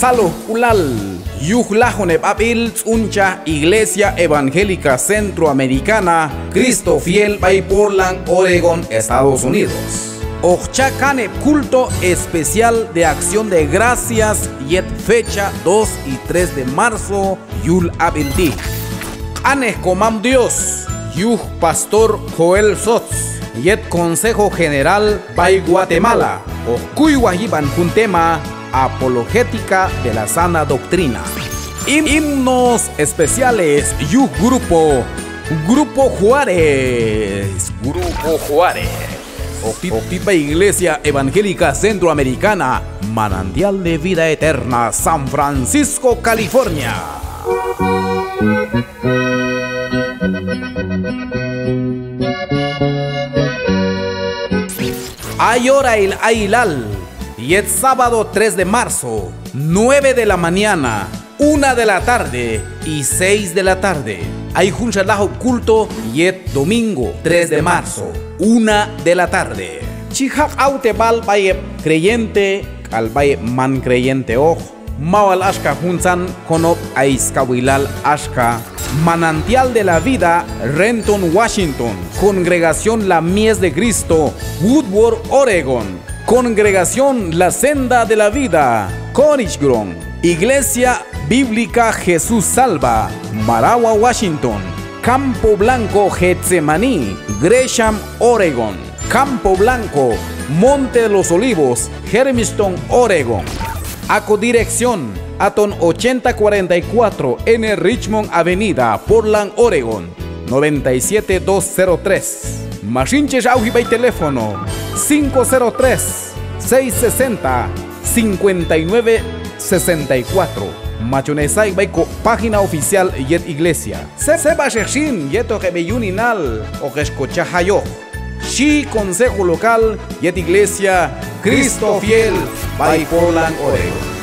Salud Ulal, Yuhlajoneb Abil Uncha Iglesia Evangélica Centroamericana, Cristo Fiel by Portland, Oregon, Estados Unidos. Ochacane culto especial de acción de gracias yet fecha 2 y 3 de marzo Yul Abildi. Anes comam Dios, Yuh Pastor Joel Sots, yet Consejo General by Guatemala, Ocuyuajiban Juntema, apologética de la sana doctrina. Himnos especiales Yuh Grupo Juárez, Octipa Iglesia Evangélica Centroamericana, Manantial de Vida Eterna, San Francisco, California. Ayora el Ailal, y el sábado 3 de marzo, 9 de la mañana, 1 de la tarde y 6 de la tarde. Hay junchalajo culto y el domingo 3 de marzo, 1 de la tarde. Chihak autebal baye creyente, al baye man creyente oj. Mawal ashka junzan konop aiskawilal ashka. Manantial de la Vida, Renton, Washington. Congregación La Mies de Cristo, Woodward, Oregon. Congregación La Senda de la Vida, Cornish Grove. Iglesia Bíblica Jesús Salva, Maragua, Washington. Campo Blanco, Getsemaní, Gresham, Oregon. Campo Blanco, Monte de los Olivos, Hermiston, Oregon. Acodirección, Aton 8044 N Richmond Avenida, Portland, Oregon, 97203. Machinches Aujibay teléfono 503-660-5964. Machonesai Baiko, página oficial Yet Iglesia. Seba Shechin, Yeto Rebeyuninal, Ojescochahayo. Shi Consejo Local, Yet Iglesia, Cristo Fiel, by Portland, Oregon.